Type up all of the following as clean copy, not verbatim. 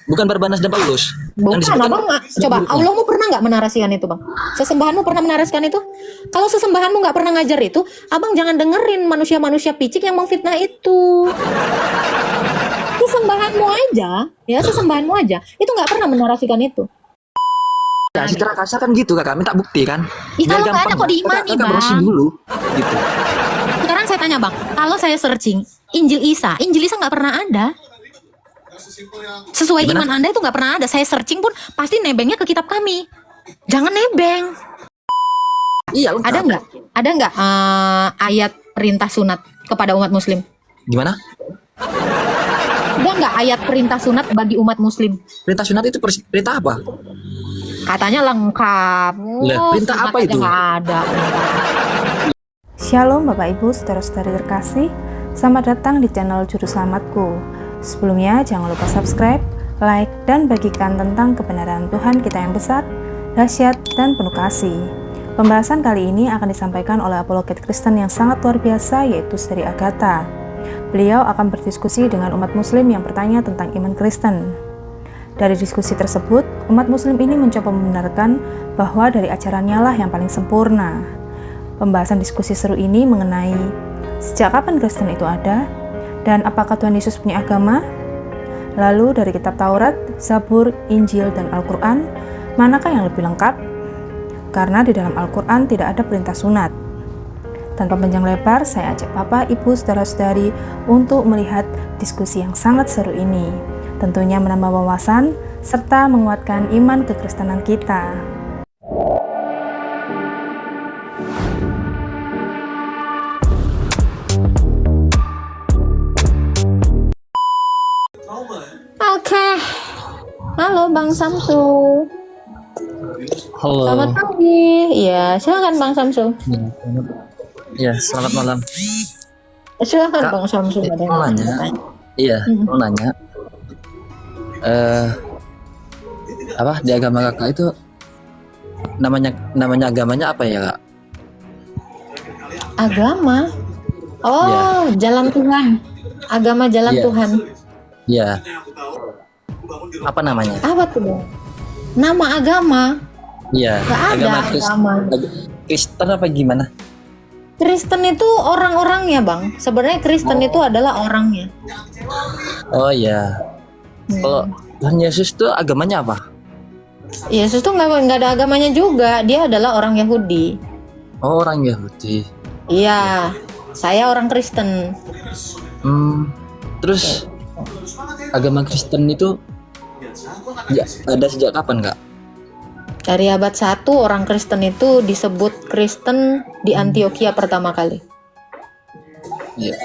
Bukan Barbanas dan Paulus. Bukan, abang coba Allahmu pernah nggak menarasikan itu, bang? Sesembahanmu pernah menarasikan itu? Kalau sesembahanmu nggak pernah ngajar itu, abang jangan dengerin manusia-manusia picik yang memfitnah itu. Sesembahanmu aja, ya sesembahanmu aja, itu nggak pernah menarasikan itu. Ya, secara kasar kan gitu kakak, minta bukti kan. Ih, kalau nggak ada kok diimani, kakak bang. browsing dulu, gitu. Sekarang saya tanya, bang, kalau saya searching Injil Isa nggak pernah ada. Sesuai Gimana? iman Anda itu nggak pernah ada. Saya searching pun pasti nebengnya ke kitab kami. Jangan nebeng. Iya, lengkap. Ada nggak ayat perintah sunat kepada umat muslim? Gimana? Ada nggak ayat perintah sunat bagi umat muslim? Perintah sunat itu perintah apa? Katanya lengkap. Lah, perintah sunat apa aja itu? nggak ada. Shalom Bapak Ibu, saudara-saudari terkasih. Selamat datang di channel Juru Selamatku. Sebelumnya jangan lupa subscribe, like, dan bagikan tentang kebenaran Tuhan kita yang besar, dahsyat, dan penuh kasih. Pembahasan kali ini akan disampaikan oleh apologet Kristen yang sangat luar biasa, yaitu Sri Agatha. Beliau akan berdiskusi dengan umat muslim yang bertanya tentang iman Kristen. Dari diskusi tersebut, umat muslim ini mencoba membenarkan bahwa dari ajarannya lah yang paling sempurna. Pembahasan diskusi seru ini mengenai sejak kapan Kristen itu ada, dan apakah Tuhan Yesus punya agama? Lalu dari kitab Taurat, Zabur, Injil, dan Al-Quran, manakah yang lebih lengkap? Karena di dalam Al-Quran tidak ada perintah sunat. Tanpa panjang lebar, saya ajak Bapak, Ibu, Saudara-saudari untuk melihat diskusi yang sangat seru ini. Tentunya menambah wawasan, serta menguatkan iman kekristenan kita. Oke. Halo Bang Samsu. Halo. Selamat pagi. Iya, silakan Bang Samsu. Ya, selamat malam. Silakan Kak, Bang Samsu. Ada yang mau nanya. Iya, mau nanya. Apa di agama kakak itu namanya agamanya apa ya kak? Agama. Oh, jalan Tuhan. Agama jalan Iya. Tuhan. Iya. Apa namanya? Apa tuh, Bang? Nama agama. Iya. Nggak ada agama. Kristen apa gimana? Kristen itu orang-orangnya, Bang. Sebenarnya Kristen itu adalah orangnya. Oh iya. Kalau Tuhan Yesus tuh agamanya apa? Yesus tuh nggak ada agamanya juga. Dia adalah orang Yahudi. Oh, orang Yahudi. Iya. Saya orang Kristen. Terus agama Kristen itu ya, ada sejak kapan kak? Dari abad 1 orang Kristen itu disebut Kristen di Antioquia pertama kali. Iya.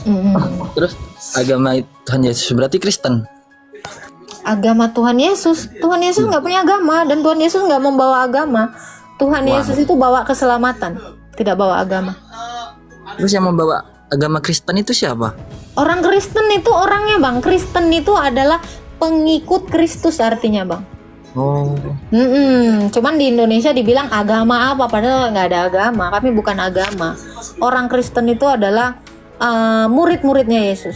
Mm-mm. Terus agama Tuhan Yesus berarti Kristen. Agama Tuhan Yesus nggak punya agama, dan Tuhan Yesus nggak membawa agama. Tuhan Wah. Yesus itu bawa keselamatan, tidak bawa agama. Terus yang membawa agama Kristen itu siapa? Orang Kristen itu orangnya, Bang. Kristen itu adalah pengikut Kristus artinya, Bang. Oh, Cuman di Indonesia dibilang agama apa, padahal nggak ada agama. Kami bukan agama. Orang Kristen itu adalah murid-muridnya Yesus.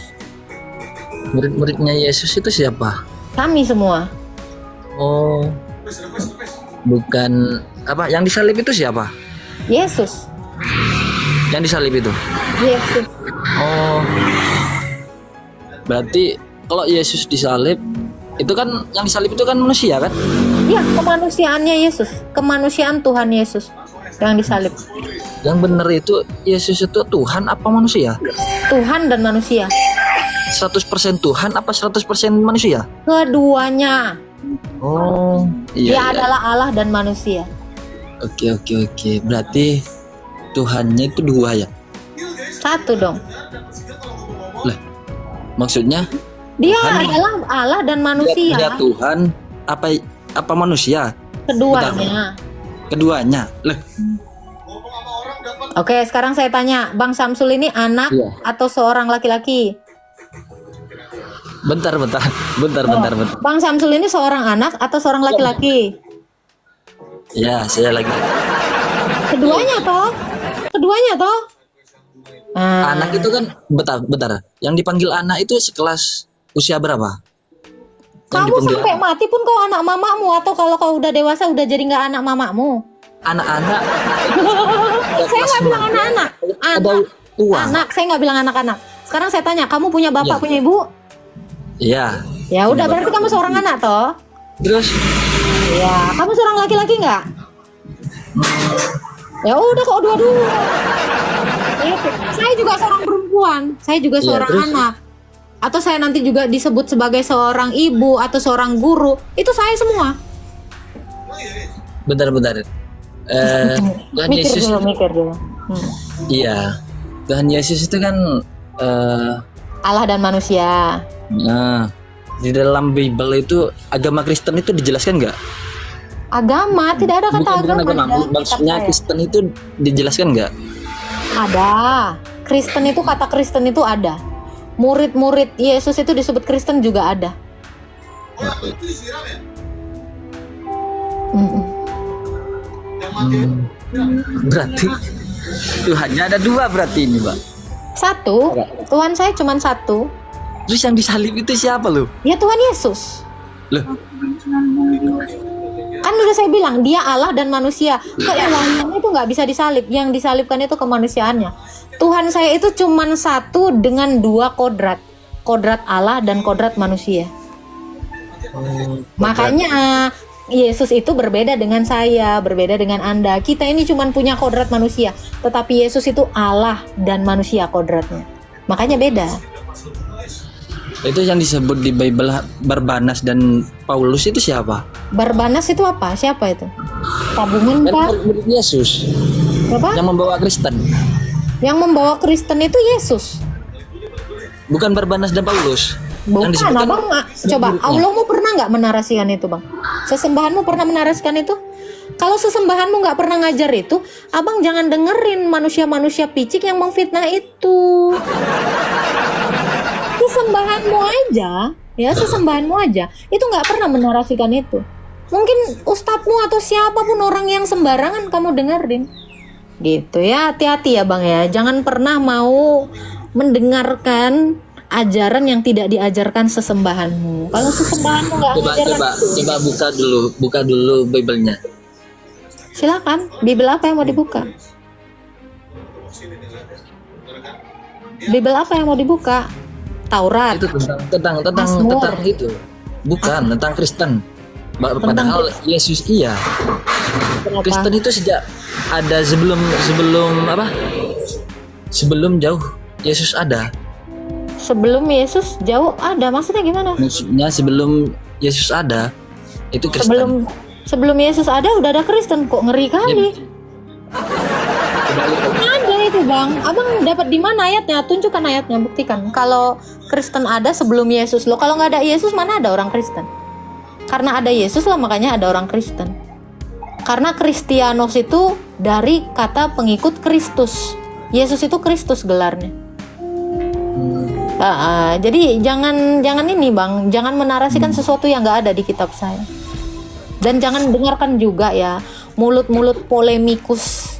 murid-muridnya Yesus itu siapa? Kami semua. Oh, bukan apa? Yang disalib itu siapa? Yesus. Yang disalib itu? Yesus. Oh, berarti kalau Yesus disalib itu kan yang disalib itu kan manusia kan? Ya, kemanusiaannya Yesus, kemanusiaan Tuhan Yesus yang disalib. Yang benar itu Yesus itu Tuhan apa manusia? Tuhan dan manusia. 100% Tuhan apa 100% manusia? Keduanya. Oh, Dia iya. adalah Allah dan manusia. Oke. Berarti Tuhannya itu dua ya? Satu dong. Lah, maksudnya Dia Tuhan adalah Allah dan manusia. dia Tuhan apa manusia? Keduanya. Keduanya. Lah, Oke, sekarang saya tanya, Bang Samsul ini anak Iya. atau seorang laki-laki? bentar. Bang Samsul ini seorang anak atau seorang laki-laki? Ya, saya lagi. Keduanya toh? Anak itu kan bentar. Yang dipanggil anak itu sekelas usia berapa? Yang Kamu dipanggil sampai mati pun kau anak mamamu, atau kalau kau udah dewasa udah jadi nggak anak mamamu? anak-anak. Saya nggak bilang anak-anak. Ada tua. Anak, saya nggak bilang anak-anak. Sekarang saya tanya, kamu punya bapak, Iya. punya ibu? Iya. Ya udah, berarti kamu seorang anak toh? Terus Ya, kamu seorang laki-laki nggak? Ya udah kok dua-dua. Itu. Saya juga seorang perempuan, saya juga Iya, seorang terus? anak. Atau saya nanti juga disebut sebagai seorang ibu atau seorang guru, itu saya semua. bentar. Tuhan Mikir Yesus, dulu. iya. Tuhan Yesus itu kan Allah dan manusia. nah, di dalam Bible itu agama Kristen itu dijelaskan nggak? Agama, tidak ada kata Bukan agama. agama, di dalam kitab maksudnya saya. Kristen itu dijelaskan nggak? Ada. Kristen itu, kata Kristen itu ada. Murid-murid Yesus itu disebut Kristen juga ada. Mm-mm. Berarti Tuhannya ada dua berarti ini, Mbak. Satu, Tuhan saya cuma satu. Terus yang disalib itu siapa loh? Ya Tuhan Yesus. Loh, Kan udah saya bilang, dia Allah dan manusia. Keilahiannya itu nggak bisa disalib. Yang disalibkan itu kemanusiaannya. Tuhan saya itu cuma satu dengan dua kodrat. Kodrat Allah dan kodrat manusia. Makanya Yesus itu berbeda dengan saya, berbeda dengan Anda. Kita ini cuma punya kodrat manusia. Tetapi Yesus itu Allah dan manusia kodratnya. Makanya beda. itu yang disebut di Bible Barbanas dan Paulus itu siapa? Barbanas itu apa? Siapa itu? Tabungan Kan Pak? murid Yesus Apa? yang membawa Kristen. Yang membawa Kristen itu Yesus. Bukan Barbanas dan Paulus. Bukan, Yang disebutkan abang coba, muridnya. Allahmu pernah nggak menarasikan itu, bang? Sesembahanmu pernah menarasikan itu? Kalau sesembahanmu nggak pernah ngajar itu, abang jangan dengerin manusia-manusia picik yang memfitnah itu. Sesembahanmu aja, ya sesembahanmu aja, itu nggak pernah menarasikan itu. Mungkin ustadzmu atau siapapun orang yang sembarangan kamu dengerin. Gitu ya, hati-hati ya bang ya. Jangan pernah mau mendengarkan ajaran yang tidak diajarkan sesembahanmu. Kalau sesembahanmu nggak mengajarkan itu, Coba buka dulu Bible-nya. silakan. Bibel apa yang mau dibuka? Bibel apa yang mau dibuka? Taurat. Itu tentang Mazmur. itu. Bukan tentang Kristen. Padahal Yesus iya. Kenapa? Kristen itu sejak ada sebelum apa? Sebelum jauh Yesus ada. Sebelum Yesus jauh ada, maksudnya gimana? Maksudnya sebelum Yesus ada itu Kristen. Sebelum Yesus ada udah ada Kristen, kok ngeri kali. Ada itu bang, abang dapat di mana ayatnya? Tunjukkan ayatnya, buktikan. Kalau Kristen ada sebelum Yesus loh, kalau nggak ada Yesus mana ada orang Kristen? Karena ada Yesus lah makanya ada orang Kristen. Karena Kristianos itu dari kata pengikut Kristus. Yesus itu Kristus gelarnya. Jadi jangan ini bang, jangan menarasikan sesuatu yang nggak ada di kitab saya. Dan jangan dengarkan juga ya mulut-mulut polemikus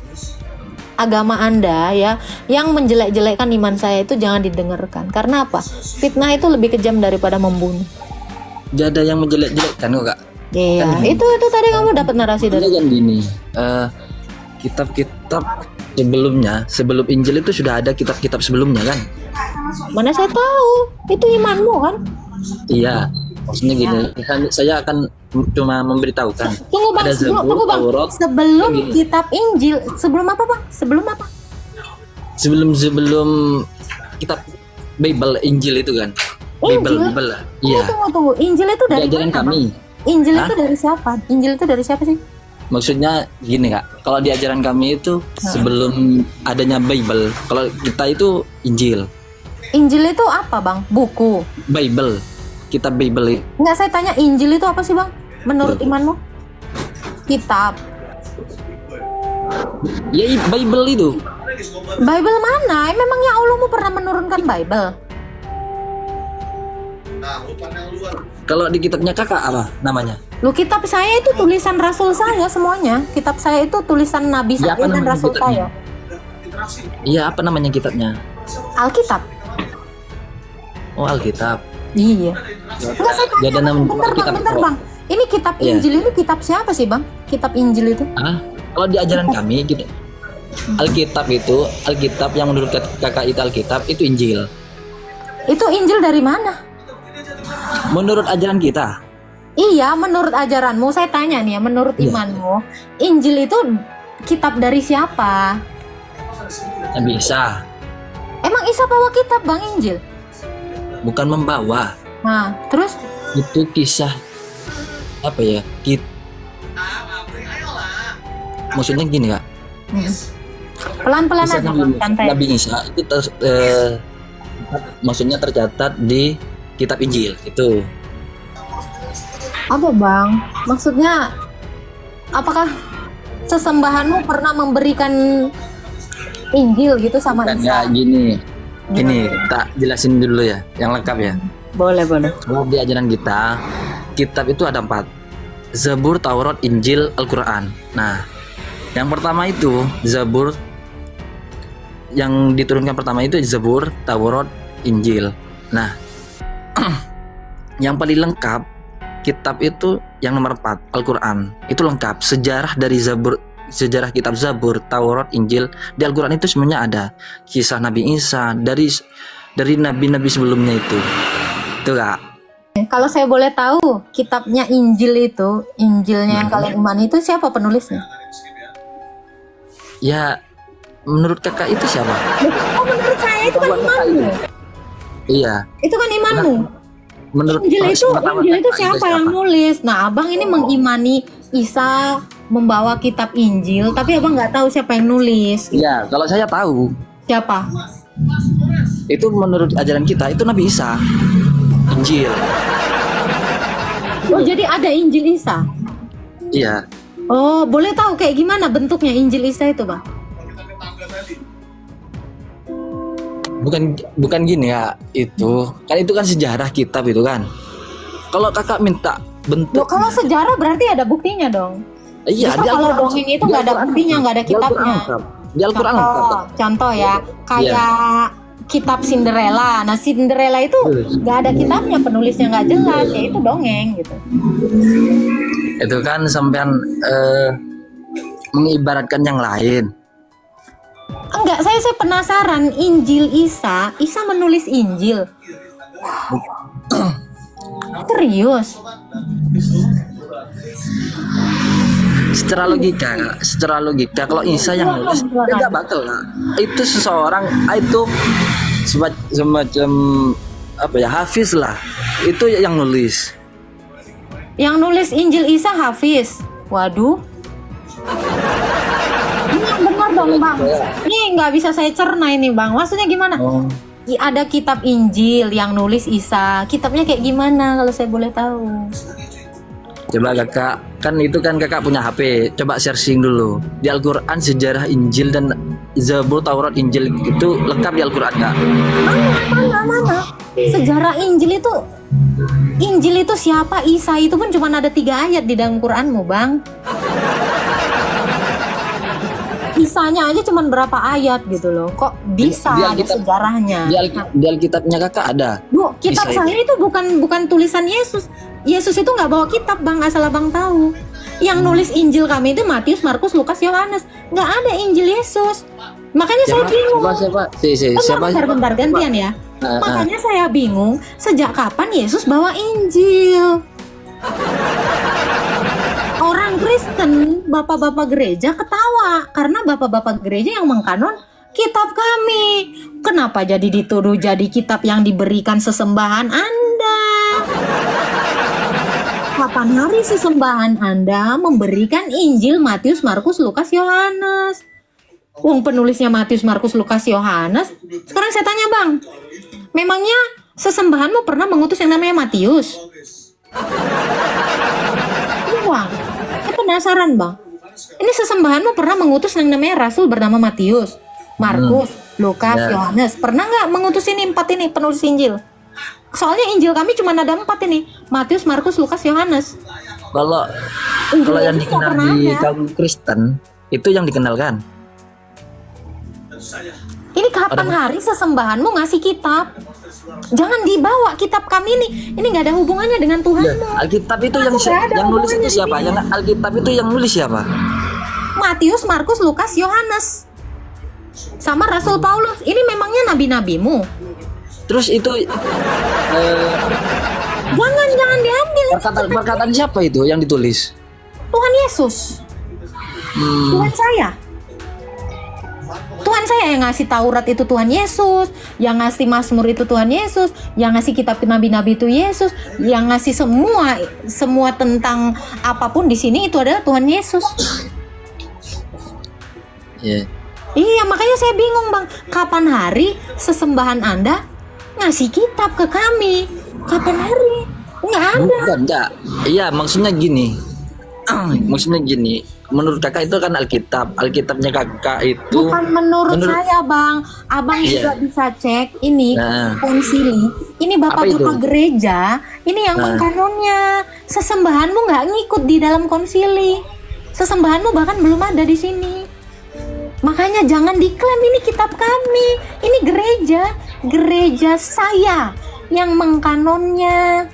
agama Anda ya yang menjelek-jelekkan iman saya, itu jangan didengarkan. Karena apa? Fitnah itu lebih kejam daripada membunuh. Tidak ada yang menjelek-jelekkan kok, Kak. Iya, Kan itu tadi kamu dapat narasi dari Kan gini, kitab-kitab sebelumnya, sebelum Injil itu sudah ada kitab-kitab sebelumnya kan? mana saya tahu? Itu imanmu kan? Iya, maksudnya gini, saya akan cuma memberitahukan. Tunggu bang, Ada tunggu Zabur, bang. Taurat, Sebelum gini. kitab Injil, sebelum apa bang? Sebelum apa? sebelum kitab Bible Injil itu kan? Injil? Bible lah. Iya. Tunggu. Injil itu dari Diajaran mana? kami. Bang? Injil itu dari siapa? Injil itu dari siapa sih? Maksudnya gini Kak, kalau di ajaran kami itu sebelum adanya Bible, kalau kita itu Injil. Injil itu apa bang? Buku. Bible, kitab Bible itu. Enggak, saya tanya Injil itu apa sih bang? Menurut imanmu? Kitab. Ya Bible itu. Bible mana? Memangnya Allahmu pernah menurunkan Bible? Kalau di kitabnya kakak apa namanya? Lu kitab saya itu tulisan rasul saya semuanya. Kitab saya itu tulisan nabi Ya, saya apa dan namanya rasul kitabnya? saya. Iya, apa namanya kitabnya? Alkitab. Oh, Alkitab. Iya. Enggak, saya Dia ada tanya, nama bentar kitab. bang, bentar bang. Ini kitab Iya. Injil ini kitab siapa sih bang? Kitab Injil itu? Kalau di ajaran kami gitu, Alkitab yang menurut kakak itu Alkitab itu Injil. Itu Injil dari mana? Menurut ajaran kita, Iya, menurut ajaranmu. Saya tanya nih ya, menurut Iya. imanmu, Injil itu kitab dari siapa? Nabi Isa Emang Isa bawa kitab bang Injil? bukan membawa, Nah, terus itu kisah apa ya? Maksudnya gini kak, pelan-pelan kisah aja bang, santai. Nabi Isa itu maksudnya tercatat di kitab Injil itu. Apa bang? Maksudnya, apakah sesembahanmu pernah memberikan Injil gitu sama Dan Isa? ya gini, tak jelasin dulu ya, yang lengkap ya. Boleh, boleh. Kalau di ajaran kita, kitab itu ada 4. Zabur, Taurat, Injil, Al-Quran. Nah, yang pertama itu Zabur, yang diturunkan pertama itu Zabur, Taurat, Injil. Nah, yang paling lengkap kitab itu yang nomor 4, Al-Quran. Itu lengkap. Sejarah dari Zabur, sejarah kitab Zabur, Taurat, Injil, di Al-Quran itu semuanya ada. Kisah Nabi Isa dari nabi-nabi sebelumnya itu. Itu kak. Kalau saya boleh tahu, kitabnya Injil itu, Injilnya yang kalian imani itu siapa penulisnya? Ya, menurut kakak itu siapa? Oh, menurut saya itu kan Buat kakak imanmu. Iya. Itu kan imanmu. Menurut Injil itu pengetahuan Injil itu kakak siapa yang nulis? Nah, abang ini mengimani Isa membawa kitab Injil, tapi abang nggak tahu siapa yang nulis. Iya, kalau saya tahu, Siapa? itu menurut ajaran kita itu Nabi Isa. Injil. Oh, jadi ada Injil Isa. Iya. Oh, boleh tahu kayak gimana bentuknya Injil Isa itu, Bang? Bukan gini ya, itu kan sejarah kitab itu kan. Kalau kakak minta bentuk, Loh, kalau sejarah berarti ada buktinya dong. iya, Justru di kalau Al-Quran- dongeng itu di nggak ada Al-Quran buktinya, lengkap. nggak ada Di Al-Quran kitabnya. lengkap. Di Al-Quran lengkap. Contoh ya, kayak kitab Cinderella. Nah, Cinderella itu nggak ada kitabnya, penulisnya nggak jelas, ya itu dongeng gitu. Itu kan sampean mengibaratkan yang lain. Enggak, saya penasaran. Injil Isa menulis Injil. Serius? Secara logika kalau Isa yang nulis tidak bakal lah. Itu seseorang itu semacam apa ya, hafiz lah. Itu yang nulis. Yang nulis Injil Isa Hafiz. Waduh. Ini yang benar dong bang. Ini nggak bisa saya cerna ini bang. Maksudnya gimana? Oh. Ada kitab Injil yang nulis Isa. Kitabnya kayak gimana kalau saya boleh tahu? Coba kakak, kan itu kan kakak punya HP. Coba searching dulu di Al-Quran sejarah Injil dan Zabur, Taurat, Injil itu lengkap di Al-Quran kak. Mana? Sejarah Injil itu siapa? Isa itu pun cuma ada 3 ayat di dalam Quranmu bang. Isanya aja cuma berapa ayat gitu loh. Kok bisa Di ada Alkitab- sejarahnya? Di Alkitabnya kakak ada. Bu, kitab Isa saya itu bukan tulisan Yesus. Yesus itu nggak bawa kitab bang, asal abang tahu. Yang nulis Injil kami itu Matius, Markus, Lukas, Yohanes. Nggak ada Injil Yesus. Makanya saya bingung. Siapa? Bentar, gantian ya. Makanya saya bingung, sejak kapan Yesus bawa Injil? Orang Kristen, bapak-bapak gereja ketawa karena bapak-bapak gereja yang mengkanon kitab kami. Kenapa jadi dituduh jadi kitab yang diberikan sesembahan Anda? Kapan hari sesembahan Anda memberikan Injil Matius, Markus, Lukas, Yohanes? Wong penulisnya Matius, Markus, Lukas, Yohanes. Sekarang saya tanya bang, memangnya sesembahanmu pernah mengutus yang namanya Matius? Wah, saya penasaran bang. Ini sesembahanmu pernah mengutus yang namanya Rasul bernama Matius, Markus, Lukas, Yohanes. Pernah nggak mengutus ini 4 ini penulis Injil? Soalnya Injil kami cuma ada 4 ini, Matius, Markus, Lukas, Yohanes. Kalau yang dikenal di kaum Kristen itu yang dikenalkan. Ini kapan hari sesembahanmu ngasih kitab? Jangan dibawa kitab kami ini nggak ada hubungannya dengan Tuhanmu. Alkitab itu Aku nggak ada yang nulis itu hubungannya siapa? di Yang Alkitab itu yang nulis siapa? Matius, Markus, Lukas, Yohanes, sama Rasul Paulus. Ini memangnya nabi-nabimu? Terus itu Jangan diambil. perkataan siapa itu yang ditulis? Tuhan Yesus. Tuhan saya. Tuhan saya yang ngasih Taurat itu Tuhan Yesus, yang ngasih Mazmur itu Tuhan Yesus, yang ngasih kitab nabi-nabi itu Yesus, yang ngasih semua tentang apapun di sini itu adalah Tuhan Yesus. Iya. Iya, makanya saya bingung, Bang. Kapan hari sesembahan Anda ngasih kitab ke kami? Kapan hari? Nggak ada. Bukan, enggak. Iya, maksudnya gini. Maksudnya gini. Menurut kakak itu kan Alkitabnya kakak itu Bukan menurut saya, Bang. Abang Iya. juga bisa cek ini Nah. konsili. Ini bapak-bapak itu? gereja. Ini yang Nah. mengkanonnya. Sesembahanmu nggak ngikut di dalam konsili. Sesembahanmu bahkan belum ada di sini. Makanya jangan diklaim ini kitab kami. Ini gereja saya yang mengkanonnya.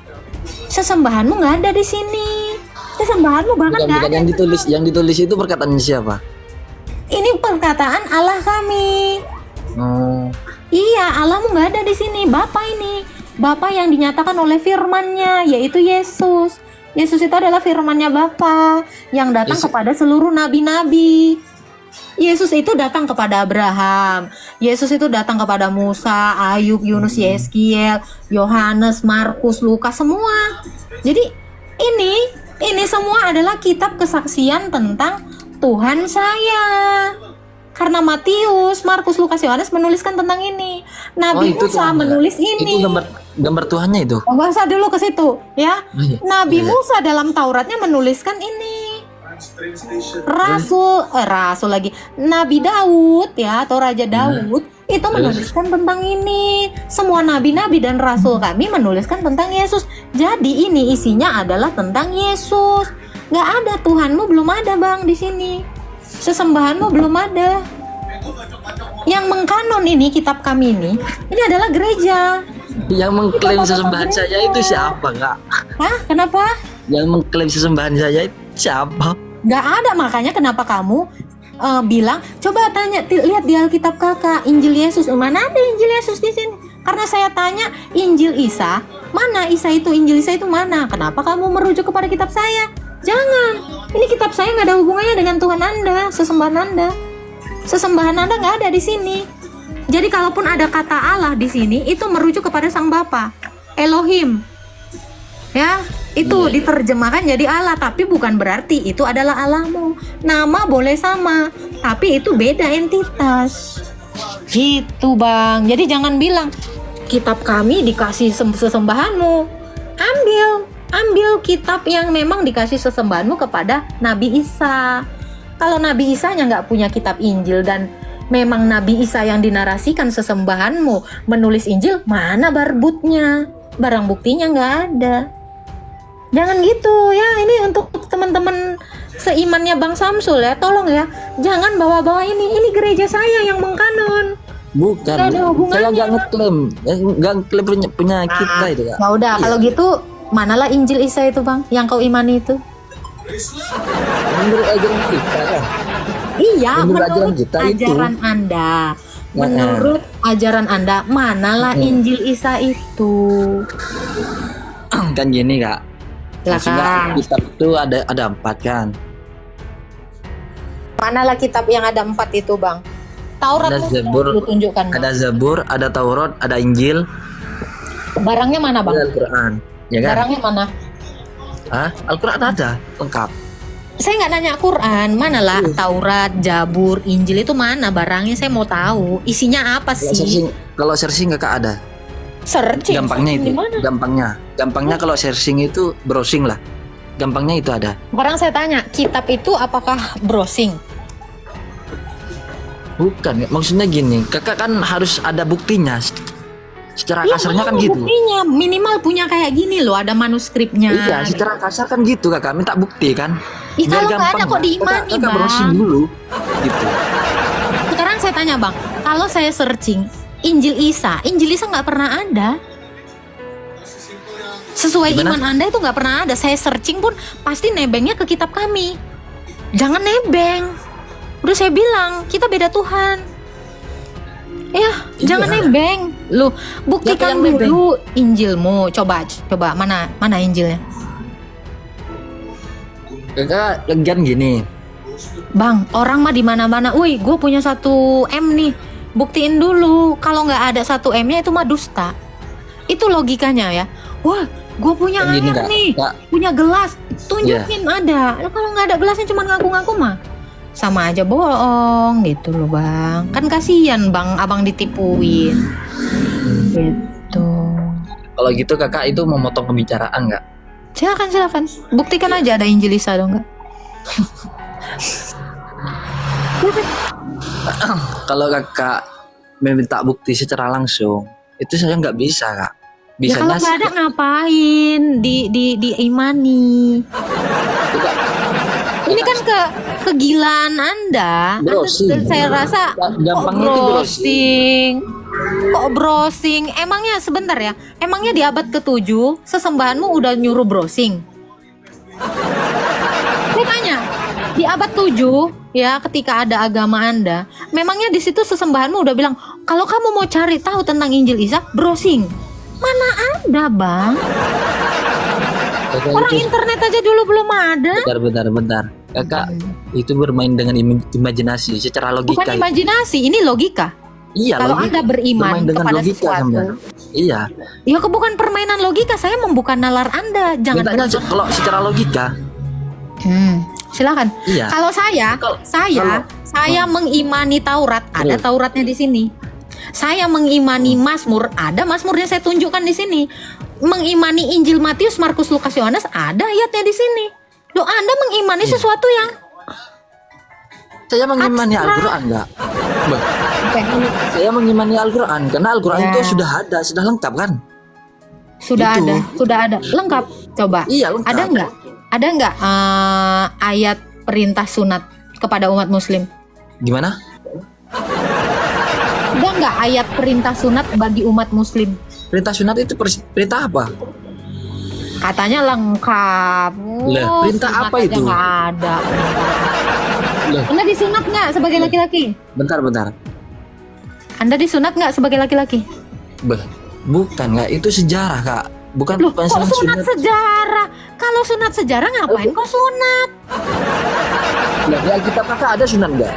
Sesembahanmu nggak ada di sini. Sesembahanmu bahkan nggak bukan ada. yang ditulis itu perkataan siapa? Ini perkataan Allah kami. Oh. Iya, Allahmu nggak ada di sini. Bapa ini, Bapa yang dinyatakan oleh firman-Nya, yaitu Yesus. Yesus itu adalah firman-Nya Bapa yang datang Yesus. kepada seluruh nabi-nabi. Yesus itu datang kepada Abraham. Yesus itu datang kepada Musa, Ayub, Yunus, Yeskiel, Yohanes, Markus, Lukas, semua. Jadi ini semua adalah kitab kesaksian tentang Tuhan saya. Karena Matius, Markus, Lukas, Yohanes menuliskan tentang ini. Nabi itu Musa Tuhannya. menulis ini. Itu gambar Tuhannya itu. Oh, nggak usah dulu ke situ, ya. Oh, iya. Nabi Iya. Musa dalam Tauratnya menuliskan ini. Rasul lagi. Nabi Daud, ya, atau Raja Daud itu menuliskan tentang ini. Semua nabi-nabi dan rasul kami menuliskan tentang Yesus. Jadi ini isinya adalah tentang Yesus. Nggak ada, Tuhanmu belum ada, Bang, di sini. Sesembahanmu belum ada. Yang mengkanon ini kitab kami ini adalah gereja. Yang mengklaim Bapak-bapak sesembahan gereja. saya itu siapa, Kak? Hah? Kenapa? Yang mengklaim sesembahan saya itu siapa? Nggak ada, makanya kenapa kamu bilang coba lihat di Alkitab kakak Injil Yesus, mana ada Injil Yesus di sini? Karena saya tanya Injil Isa, mana Isa itu, Injil Isa itu mana? Kenapa kamu merujuk kepada kitab saya? Jangan, ini kitab saya nggak ada hubungannya dengan Tuhan Anda, sesembahan Anda nggak ada di sini. Jadi kalaupun ada kata Allah di sini, itu merujuk kepada Sang Bapa, Elohim. Ya, itu diterjemahkan jadi Allah, tapi bukan berarti itu adalah Allahmu. Nama boleh sama, tapi itu beda entitas. Gitu, Bang. Jadi jangan bilang kitab kami dikasih sesembahanmu. Ambil kitab yang memang dikasih sesembahanmu kepada Nabi Isa. Kalau Nabi Isa-nya nggak punya kitab Injil dan memang Nabi Isa yang dinarasikan sesembahanmu menulis Injil, mana barbutnya? Barang buktinya nggak ada. Jangan gitu ya, ini untuk teman-teman seimannya Bang Samsul ya, tolong ya, jangan bawa-bawa ini gereja saya yang mengkanon. Bukan. Nggak ada hubungannya. Saya nggak ngeklaim punya kita itu, Kak. Ya udah, kalau gitu manalah Injil Isa itu, Bang, yang kau imani itu? Menurut ajaran kita kan. Iya, Menurut ajaran menurut kita itu. ajaran Anda. Menurut ajaran Anda, manalah Injil Isa itu? Kan gini, Kak. Maksudnya Silakan. kitab itu ada 4 kan. Manalah kitab yang ada 4 itu, Bang? Taurat Ada lu Zabur, lu tunjukkan, Bang. ada Zabur, ada Taurat, ada Injil, Barangnya mana, Bang? ada Al-Quran, ya kan? Barangnya mana? Hah? Al-Quran ada lengkap. Saya nggak nanya Quran, manalah Taurat, Zabur, Injil itu mana barangnya? Saya mau tahu isinya apa sih? Kalau searching kakak ada. Searching. Gampangnya itu. Di mana? Gampangnya kalau searching itu browsing lah. Gampangnya itu ada. Sekarang saya tanya, kitab itu apakah browsing? Bukan, maksudnya gini, kakak kan harus ada buktinya. Secara Iya, kasarnya kan mana gitu. buktinya? Minimal punya kayak gini loh, ada manuskripnya. Iya, secara kasar kan gitu kakak, minta bukti kan. Ih, Biar kalau nggak ada gampang, kok Kak. diimani, Kakak Bang. browsing dulu, gitu. Sekarang saya tanya, Bang, kalau saya searching Injil Isa nggak pernah ada. Sesuai Gimana? iman Anda itu nggak pernah ada. Saya searching pun pasti nebengnya ke kitab kami. Jangan nebeng. Udah saya bilang kita beda Tuhan. Ya, Iya. jangan nebeng. Lu buktikan Siapa yang nebeng? dulu Injilmu. Coba mana Injilnya? Kakak legan gini. Bang, orang mah di mana-mana. Woi, gue punya 1 M nih. Buktiin dulu. Kalau nggak ada 1 M-nya itu mah dusta. Itu logikanya ya. Wah, gue punya Kan gini, air Kak. nih, Kak. punya gelas. Tunjukin ada. Kalau nggak ada gelasnya cuma ngaku-ngaku mah, sama aja bohong gitu loh bang. Kan kasihan bang, abang ditipuin. Gitu. Kalau gitu kakak itu memotong pembicaraan nggak? Silakan. Buktikan aja ada Injil Isa dong nggak? Kalau kakak meminta bukti secara langsung, itu saya nggak bisa kak. Ya kalau Bisanya nggak ada ngapain diimani? Ini kan kegilaan Anda. Browsing. Saya rasa Gampangnya itu browsing. Kok browsing? Emangnya sebentar ya. Emangnya di abad ke-7 sesembahanmu udah nyuruh browsing? Saya tanya, di abad 7 ya ketika ada agama Anda, memangnya di situ sesembahanmu udah bilang, kalau kamu mau cari tahu tentang Injil Isa, browsing. Mana ada, Bang? Kakak Orang itu internet aja dulu belum ada. bentar. Kakak itu bermain dengan imajinasi secara logika. Bukan imajinasi, ini logika. Iya, Kalau logika. Anda beriman Bermain dengan kepada logika, sesuatu, Sambar. Iya. ya bukan permainan logika. Saya membuka nalar Anda. Jangan Mintanya kalau secara logika. Silakan. Iya. Kalau saya mengimani Taurat, ada Terus. Tauratnya di sini. Saya mengimani Mazmur, ada Mazmurnya saya tunjukkan di sini. Mengimani Injil Matius, Markus, Lukas, Yohanes, ada ayatnya di sini. Loh, Anda mengimani sesuatu yang Saya mengimani abstrak. Al-Quran enggak? Saya mengimani Al-Quran karena Al-Quran Ya. itu sudah ada, sudah lengkap kan? sudah Itu. ada, lengkap. Coba. Iya, lengkap. Ada nggak ayat perintah sunat kepada umat Muslim? Gimana? Ada nggak ayat perintah sunat bagi umat Muslim? Perintah sunat itu perintah apa? Katanya lengkap. Lah, perintah sunat apa aja itu? nggak ada. Loh, Anda disunat nggak sebagai laki-laki? bentar. Anda disunat nggak sebagai laki-laki? Bukan nggak, itu sejarah kak. Bukan Loh, kok masalah sunat sejarah? Kalau sunat sejarah ngapain kok sunat? Lah, di Alkitab kakak ada sunat nggak?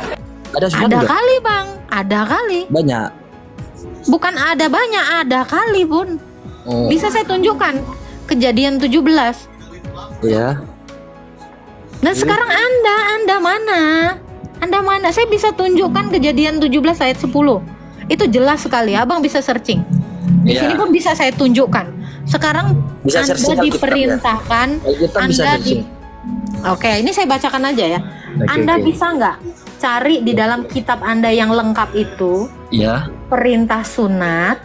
Ada sunat Ada nggak? kali bang, ada kali. Banyak. Bukan ada banyak, ada kali pun. Oh, Bisa saya tunjukkan Kejadian 17. ya. Nah sekarang Anda mana? Anda mana? Saya bisa tunjukkan Kejadian 17 ayat 10. Itu jelas sekali, abang bisa searching. Di Iya. sini pun bisa saya tunjukkan. Sekarang Bisa Anda searching Alkitab, diperintahkan, Alkitab bisa Anda searching. Oke, ini saya bacakan aja ya. Oke, Anda oke. bisa nggak cari di dalam kitab Anda yang lengkap itu Ya. perintah sunat,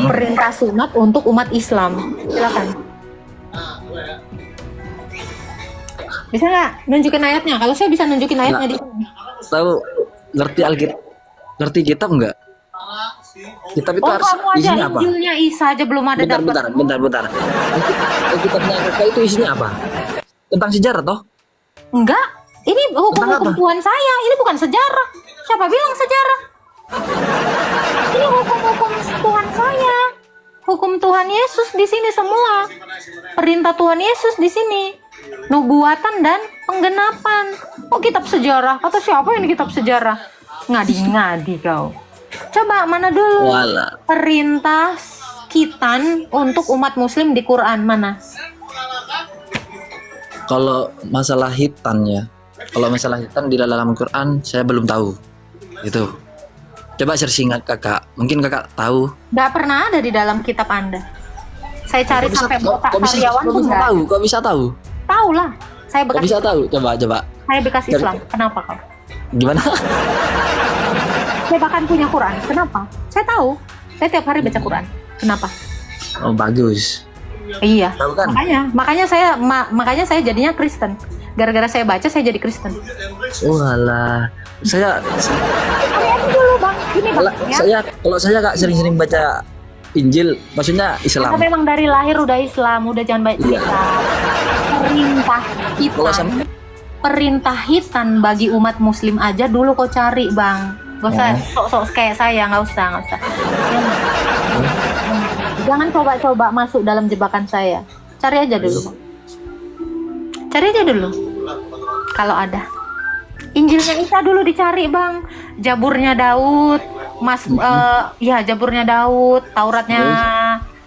perintah sunat untuk umat Islam. Silakan. Bisa nggak nunjukin ayatnya? Kalau saya bisa nunjukin ayatnya di sini. Tahu ngerti Alkitab? Ngerti kitab nggak? Kitab itu Oh, harus kamu aja isinya apa? Injilnya Isa aja belum ada dapat. Bentar. Kitabnya kakak itu isinya apa? Tentang sejarah toh? Enggak, ini hukum-hukum Tentang apa? Tuhan saya. Ini bukan sejarah. Siapa bilang sejarah? Ini hukum-hukum Tuhan saya. Hukum Tuhan Yesus di sini semua. Perintah Tuhan Yesus di sini. Nubuatan dan penggenapan. Oh, kitab sejarah. Atau siapa yang kitab sejarah? Ngadi-ngadi kau. Coba mana dulu? Walah. Perintah khitan untuk umat muslim di Quran mana? Kalau masalah hitan ya, kalau masalah hitan di dalam Quran saya belum tahu. Gitu. Coba searching kakak, mungkin kakak tahu. Nggak pernah ada di dalam kitab Anda. Saya cari sampai botak karyawan kok pun bisa nggak. tahu? Kok bisa tahu? Tahu lah. Saya Kok bekas bisa tahu? Coba. saya bekas Islam. Kenapa kau? Gimana? Saya bahkan punya Quran. Kenapa? Saya tahu. Saya tiap hari baca Quran. Kenapa? Oh, bagus. Iya. Tahu kan? Makanya saya jadinya Kristen. Gara-gara saya baca saya jadi Kristen. Walah. Saya Cari aja dulu bang. Ini Kalau bang ya. saya Kak sering-sering baca Injil, maksudnya Anda Islam. memang dari lahir udah Islam, udah jangan banyak cerita. Perintah Kalau hitam, sama- perintah hitam bagi umat Muslim aja dulu kau cari bang. Gak usah sok-sok kayak saya, nggak usah. Jangan coba-coba masuk dalam jebakan saya. Cari aja dulu. Cari aja dulu. Kalau ada. Injilnya Isa dulu dicari bang. Jaburnya Daud, ya Jaburnya Daud, Tauratnya.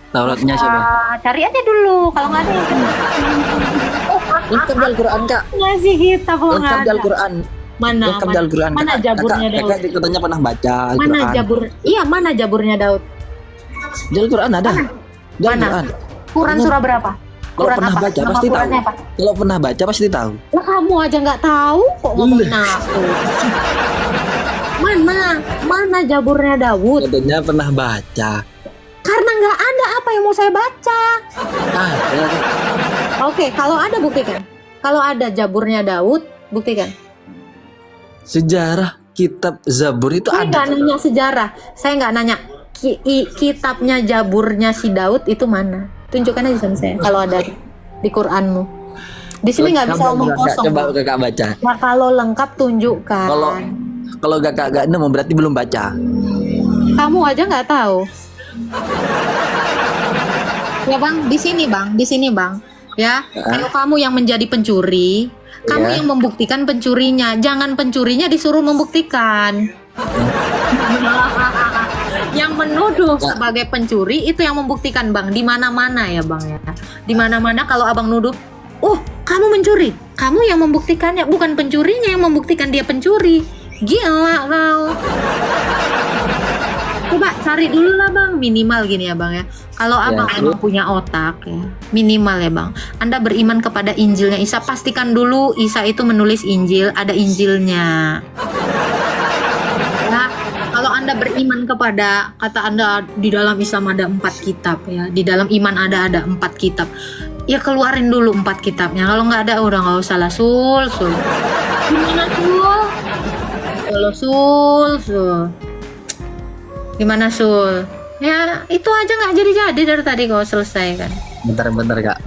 Tauratnya siapa? Cari aja dulu. Kalau nggak ada yang Lengkap di Al-Quran Kak. ngasih kita Lengkap nggak di ada. Al-Quran. Mana? Lengkap di Al-Quran. Mana Kakak- Jaburnya kakak- Daud? kakak katanya pernah baca Mana Al-Quran. Jabur? Iya mana Jaburnya Daud? Di Al-Quran ada. Di Mana? Al-Quran. Quran Bener. surah berapa? Kalau Quran pernah apa? baca Nama pasti tahu. Qurannya apa? Kalau pernah baca pasti tahu. Lah kamu aja nggak tahu kok ngomongin aku. Mana Jaburnya Daud? Katanya pernah baca. Karena nggak ada apa yang mau saya baca. Ah, ya, Kak. Oke, kalau ada buktikan. Kalau ada Jaburnya Daud, buktikan. Sejarah kitab Zabur itu Saya nggak ada. nanya sejarah. Saya nggak nanya kitabnya Jaburnya si Daud itu mana. Tunjukkan aja sama saya. Kalau ada di Quranmu. Di sini nggak bisa Coba, omong Kak, kosong. Coba kakak baca. Nah, kalau lengkap tunjukkan. Kalau kakak gak nemu berarti belum baca. Kamu aja nggak tahu. Ya bang, di sini bang. Ya, kalau kamu yang menjadi pencuri, kamu Ya. yang membuktikan pencurinya. Jangan pencurinya disuruh membuktikan. Yang menuduh sebagai pencuri itu yang membuktikan bang. Di mana-mana ya bang ya. Di mana-mana kalau abang nuduh, oh kamu mencuri, kamu yang membuktikannya, bukan pencurinya yang membuktikan dia pencuri. Gila kau. Coba cari dulu lah bang, minimal gini ya bang ya. Kalau abang emang punya otak ya, minimal ya bang. Anda beriman kepada Injilnya Isa, pastikan dulu Isa itu menulis Injil, ada Injilnya. Ya, kalau Anda beriman kepada, kata Anda di dalam Islam ada 4 kitab ya, di dalam iman ada 4 kitab. Ya keluarin dulu 4 kitabnya. Kalau nggak ada udah nggak usah lah sul. Gimana sul? Kalau sul. Gimana sul? Ya itu aja nggak jadi dari tadi kau selesai kan. Bentar kak.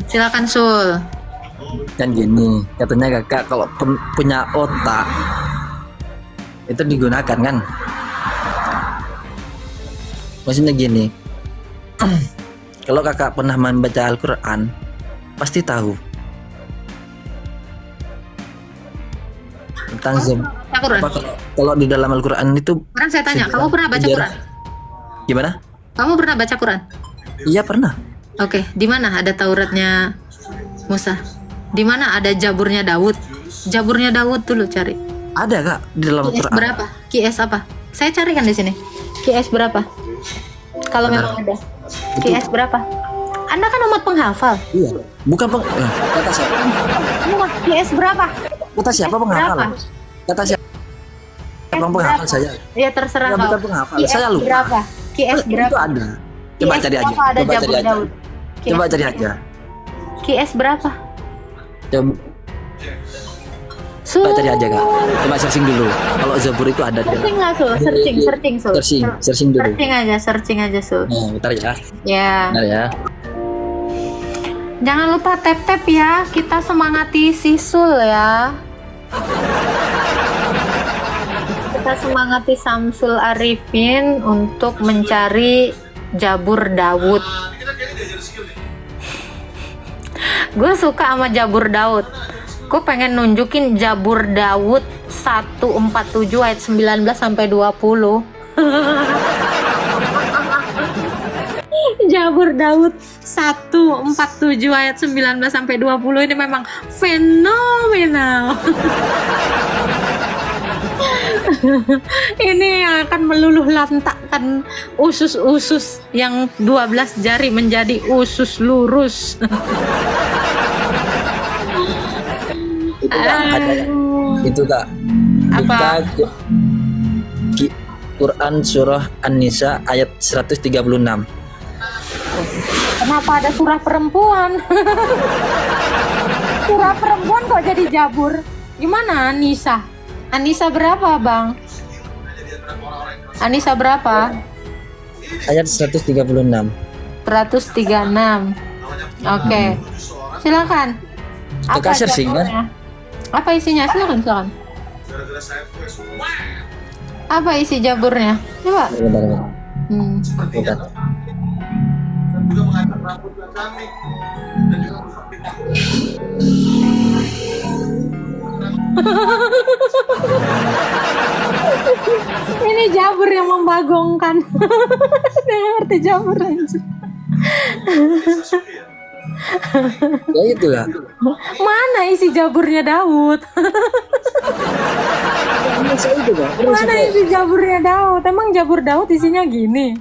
Silakan sul. Kan gini, katanya kakak kalau punya otak itu digunakan kan. Maksudnya gini, kalau kakak pernah membaca Al-Quran pasti tahu tentang Baca Quran. kalau di dalam Al-Quran itu. Sekarang saya tanya, kamu pernah baca sejarah. Quran? Gimana? Kamu pernah baca Quran? Iya pernah. Oke, di mana ada Tauratnya Musa? Di mana ada Jaburnya Daud? Jaburnya Daud dulu cari. Ada kak di dalam QS Al-Quran. berapa? QS apa? Saya carikan di sini. QS berapa? Kalau Benar. memang ada. QS berapa? Anda kan umat penghafal. Iya. Bukan kata siapa? QS berapa? Kata siapa penghafal? Berapa? Kata siapa? Abang penghafal saya. Ya terserah Ya, kau. bukan penghafal. QS Saya lupa. berapa? QS Itu berapa? ada. Coba QS cari aja. berapa ada Coba Jabur cari aja. Daud? Coba QS cari aja. QS berapa? Coba cari aja kak. Coba searching dulu. Kalau Zabur itu ada. Searching lah Sul, searching Sul. Searching dulu. Searching aja Sul. Nah, bentar ya. Ya. Bentar ya. Jangan lupa tap-tap ya. Kita semangati si Sul ya. Kita semangati Samsul Arifin untuk mencari Jabur Daud. Gue suka sama Jabur Daud. Gue pengen nunjukin Jabur Daud 147 ayat 19 sampai 20. Jabur Daud 147 ayat 19 sampai 20 ini memang fenomenal. Ini akan meluluh lantakkan usus-usus yang 12 jari menjadi usus lurus. Itu kak. Ada. Itu kak. Apa? Buka Quran surah An-Nisa ayat 136. Kenapa ada surah perempuan? Surah perempuan kok jadi Jabur? Gimana Anissa? Anissa berapa bang? Anissa berapa? Ayat 136. 136. Oke. Silakan. Kita searching, kan? jawabannya? Apa isinya? Silakan. Apa isi jaburnya? Coba. Bentar. Hmm. Ini jabur yang membagongkan. Dia ngerti jabur aja. Ya itu Kak. Mana isi jaburnya Daud? Masa itu Kak. Mana isi jaburnya Daud? Emang jabur Daud isinya gini?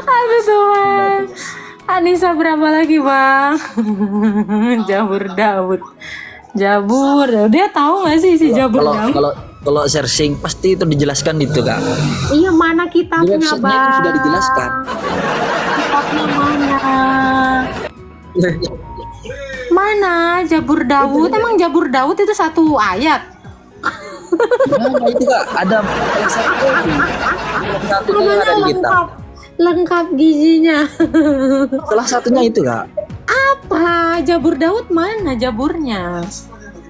Aduh Tuhan. Anissa berapa lagi bang? Jabur Daud. Jabur. Dia tahu nggak sih isi jabur Daud? Kalau searching pasti itu dijelaskan itu Kak. Iya mana Di kitabnya websitenya bang? itu sudah dijelaskan. Kitabnya mana? Mana Jabur Daud? Emang Jabur Daud itu satu ayat? Nah, itu Kak ada salah satu yang ada di kitab. Lengkap gizinya. Salah satunya itu Kak. Apa? Jabur Daud mana jaburnya?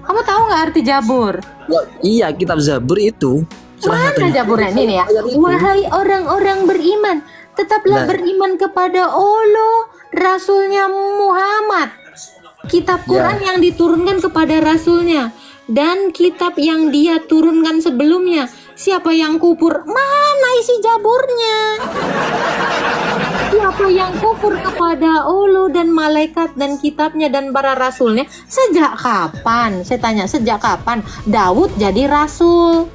Kamu tahu nggak arti jabur? Ya, iya kitab Zabur itu. Salah Mana satunya. jaburnya ini nih ya? Ayat itu. Wahai orang-orang beriman, tetaplah Nah. beriman kepada Allah, Rasulnya Muhammad. Kitab Quran yang diturunkan kepada Rasulnya dan kitab yang dia turunkan sebelumnya. Siapa yang kufur? Mana isi jaburnya? Siapa yang kufur kepada Allah dan malaikat dan kitabnya dan para rasulnya? Sejak kapan? Saya tanya, sejak kapan Daud jadi rasul?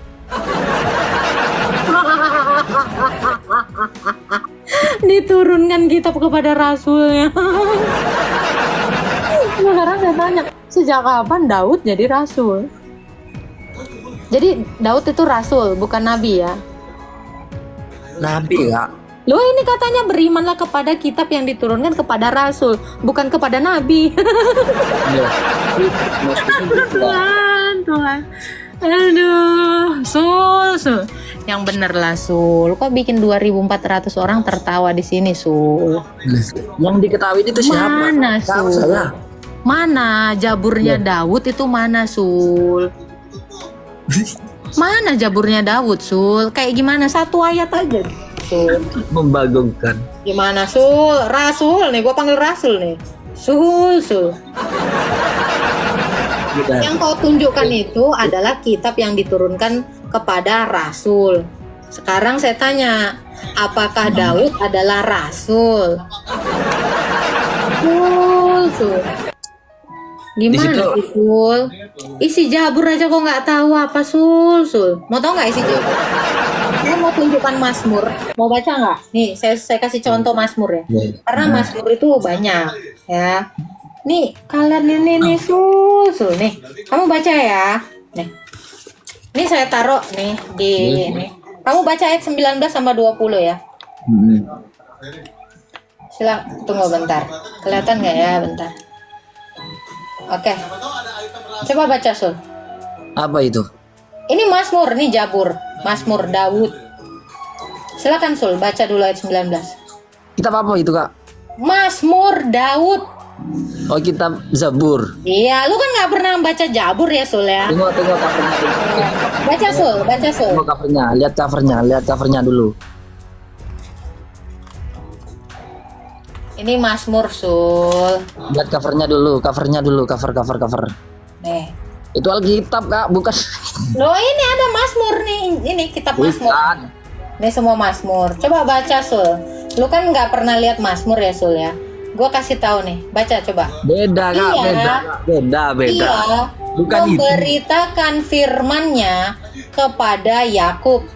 Diturunkan kitab kepada rasulnya. Sekarang saya tanya, sejak kapan Daud jadi rasul? Jadi Daud itu rasul, bukan nabi ya? Nabi Kak. Loh ini katanya berimanlah kepada kitab yang diturunkan kepada rasul, bukan kepada nabi. Iya. Maksudnya gitu, Kak. Tuhan. Aduh, Sul. Yang bener lah Sul. Kok bikin 2.400 orang tertawa di sini Sul? Yang diketahui itu siapa? Mana, Tahu Sul? saya. Mana jaburnya Daud itu mana Sul? Mana jaburnya Daud Sul? Kayak gimana? Satu ayat aja Sul. Membagongkan. Gimana Sul? Rasul nih, gue panggil Rasul nih. Sul. Gitu. Yang kau tunjukkan itu adalah kitab yang diturunkan kepada Rasul. Sekarang saya tanya, apakah Daud adalah Rasul? Sul. Gimana Di situ- sih Sul? Isi jabur aja kok nggak tahu apa Sul. Mau tahu nggak isi jabur? Saya mau tunjukkan Mazmur. Mau baca nggak? Nih, saya kasih contoh Mazmur ya. Ya. Karena Mazmur itu banyak ya. Nih, kalian ini nih Sul nih. Kamu baca ya. Nih. Ini saya taruh nih di nih. Kamu baca ayat 19 sama 20 ya. Silakan tunggu bentar. Kelihatan nggak ya? Bentar. Oke. Coba baca Sul. Apa itu? Ini Mazmur, nih Jabur. Mazmur Daud. Silakan Sul, baca dulu ayat 19. Kitab apa itu Kak? Mazmur Daud. Oh kitab Zabur. Iya, lu kan nggak pernah baca Jabur ya Sul ya. Tengok covernya. Baca Sul. Tengok covernya. Lihat covernya dulu. Ini Mazmur Sul. Lihat covernya dulu. Cover. Nih. Itu Alkitab Kak, bukan. Loh ini ada Mazmur nih. Ini kitab Mazmur. Bukan. Ini semua Mazmur. Coba baca Sul. Lu kan nggak pernah lihat Mazmur ya Sul ya. Gua kasih tahu nih. Baca coba. Beda Kak, Iya. beda. Iya. Bukan itu. Memberitakan firman-Nya kepada Yakub.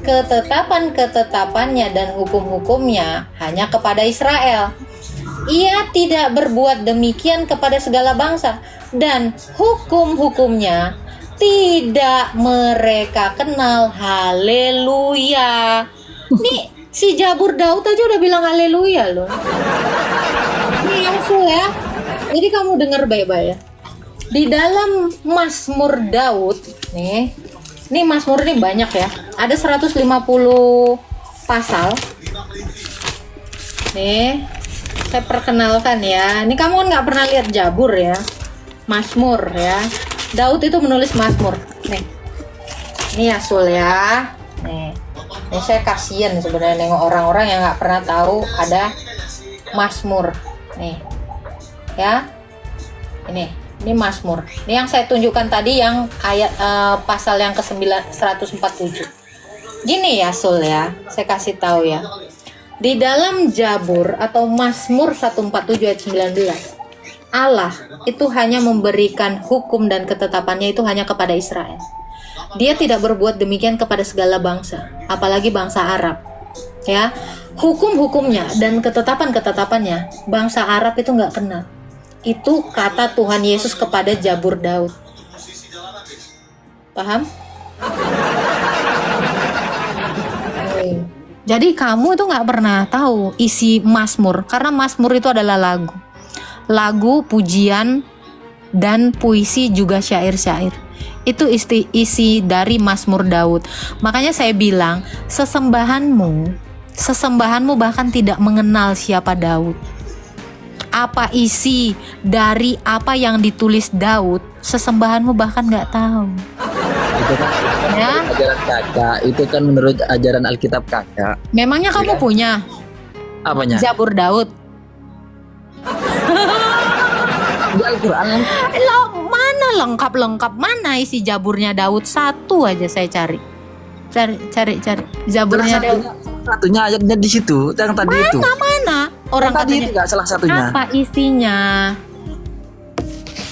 Ketetapan-ketetapannya dan hukum-hukumnya hanya kepada Israel. Ia tidak berbuat demikian kepada segala bangsa, dan hukum-hukumnya tidak mereka kenal. Haleluya. Nih si Jabur Daud aja udah bilang haleluya loh. Nih yang Sul ya. Jadi kamu dengar baik-baik ya. Di dalam Mazmur Daud nih, ini Mazmur ini banyak ya. Ada 150 pasal. Nih, saya perkenalkan ya. Ini kamu kan nggak pernah lihat Jabur ya. Mazmur ya. Daud itu menulis Mazmur. Nih. Ini ya Sul ya. Nih. Ini saya kasihan sebenarnya nengok orang-orang yang nggak pernah tahu ada Mazmur. Nih. Ya. Ini Mazmur. Ini yang saya tunjukkan tadi yang ayat pasal yang ke-9 147. Gini ya Sul ya. Saya kasih tahu ya. Di dalam Jabur atau Mazmur 147 ayat 19. Allah itu hanya memberikan hukum dan ketetapannya itu hanya kepada Israel. Dia tidak berbuat demikian kepada segala bangsa, apalagi bangsa Arab. Ya, hukum-hukumnya dan ketetapan-ketetapannya bangsa Arab itu nggak kenal. Itu kata Tuhan Yesus kepada Jabur Daud. Paham? Jadi kamu itu nggak pernah tahu isi Mazmur, karena Mazmur itu adalah lagu, pujian, dan puisi juga syair-syair. Itu isi dari Mazmur Daud. Makanya saya bilang, sesembahanmu bahkan tidak mengenal siapa Daud. Apa isi dari apa yang ditulis Daud, sesembahanmu bahkan nggak tahu. Itu kan Ya? ajaran kakak, itu kan menurut ajaran Alkitab kakak. Memangnya kamu punya Apanya? Jabur Daud? Di Al-Quran. Mana lengkap mana isi Jaburnya Daud? Satu aja saya cari. Cari Jaburnya Daud. Satunya ayatnya di situ, yang tadi itu. Mana? Orang Yang tadi katanya itu nggak salah satunya. apa isinya?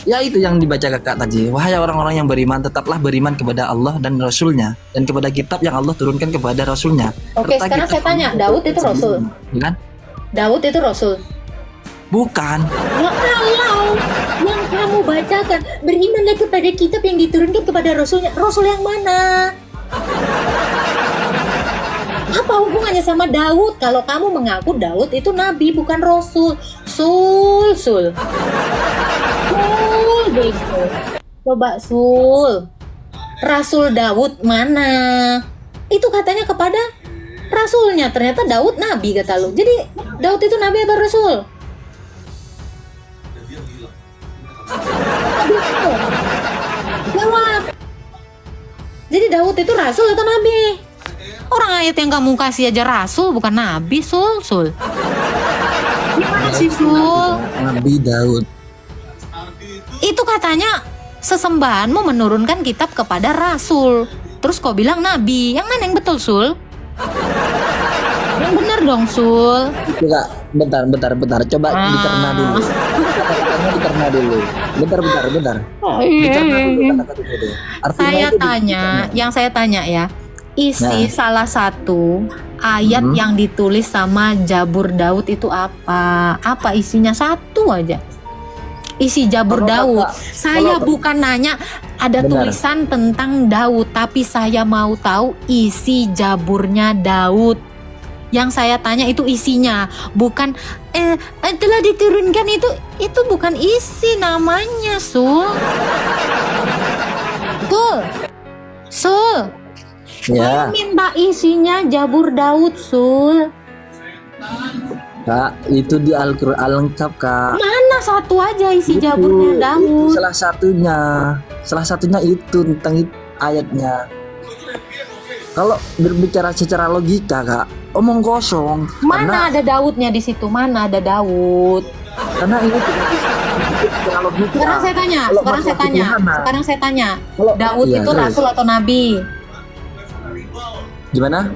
Ya itu yang dibaca kakak tadi. Wahai orang-orang yang beriman, tetaplah beriman kepada Allah dan Rasulnya, dan kepada kitab yang Allah turunkan kepada Rasulnya. Oke, Serta sekarang kitab saya tanya, yang Daud itu Rasul? Bukan? Daud itu Rasul? Bukan. Ya kalau yang kamu bacakan, berimanlah kepada kitab yang diturunkan kepada Rasulnya. Rasul yang mana? Apa hubungannya sama Daud? Kalau kamu mengaku Daud itu nabi bukan rasul. Sul. Bego. Coba Sul. Rasul Daud mana? Itu katanya kepada rasulnya. Ternyata Daud nabi kata lu. Jadi Daud itu nabi atau rasul? Jawab. Jadi Daud itu rasul atau nabi? Orang ayat yang kamu kasih aja rasul bukan nabi, Sul. Gimana sih Sul? Nabi Daud. Itu katanya sesembahanmu menurunkan kitab kepada rasul. Terus kau bilang nabi. Yang mana yang betul, Sul? Yang benar dong, Sul. Itu kak, bentar. Coba dicerna dulu. Kata-katanya dicerna dulu. Bentar. Dicerna dulu kata-kata dulu. Artinya Saya itu tanya, yang saya tanya ya, isi salah satu ayat yang ditulis sama Jabur Daud itu apa? Apa isinya? Satu aja. Isi Jabur Daud. Saya bukan nanya ada tulisan tentang Daud, tapi saya mau tahu isi Jaburnya Daud. Yang saya tanya itu isinya, bukan telah diturunkan itu bukan isi namanya, Sul. Sul. Ya. Saya minta isinya Jabur Daud, Sul. Kak, itu di Al-Quran lengkap kak. Mana satu aja isi Itu Jaburnya Daud? Salah satunya itu tentang ayatnya. Kalau berbicara secara logika kak, omong kosong. Mana ada Daudnya di situ? Mana ada Daud? Karena ini tidak bisa secara logika. Sekarang saya tanya. Kalau Sekarang saya tanya. Daud Iya, itu terus. rasul atau nabi? Gimana?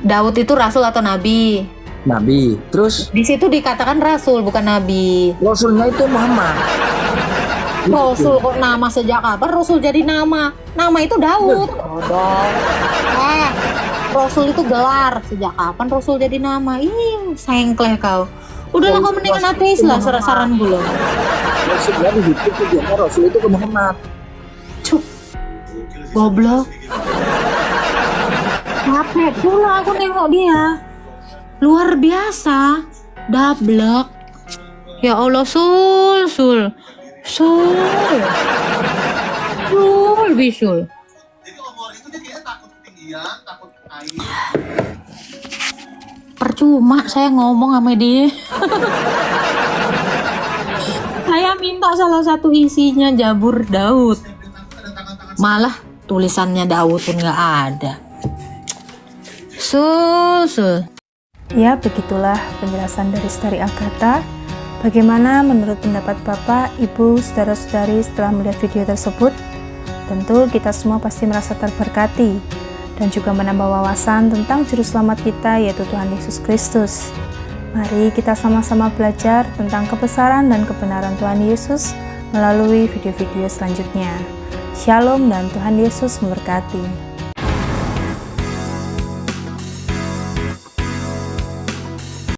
Daud itu rasul atau nabi? Nabi. Terus Di situ dikatakan rasul bukan nabi. Rasulnya itu Muhammad. Rasul kok nama sejak kapan Rasul jadi nama? Nama itu Daud. Bodoh. Rasul itu gelar. Sejak kapan Rasul jadi nama? Ih, sengkleh kau. Udahlah kau mendingan ateis lah, saran gue loh. Rasulnya di situ tujuannya Rasul itu ke Muhammad. Cuk. Goblok. Capek pula aku nengok dia. Luar biasa. Dablek. Ya Allah, Sul. Sul. Bisul. Jadi Om itu dia kayaknya takut ketinggian, takut air. Percuma saya ngomong sama dia. Saya minta salah satu isinya Zabur Daud. Malah tulisannya Daud pun nggak ada. Sul. Ya, begitulah penjelasan dari Saudari Agatha. Bagaimana menurut pendapat Bapak, Ibu, saudara-saudari setelah melihat video tersebut? Tentu kita semua pasti merasa terberkati dan juga menambah wawasan tentang juru selamat kita, yaitu Tuhan Yesus Kristus. Mari kita sama-sama belajar tentang kebesaran dan kebenaran Tuhan Yesus melalui video-video selanjutnya. Shalom dan Tuhan Yesus memberkati.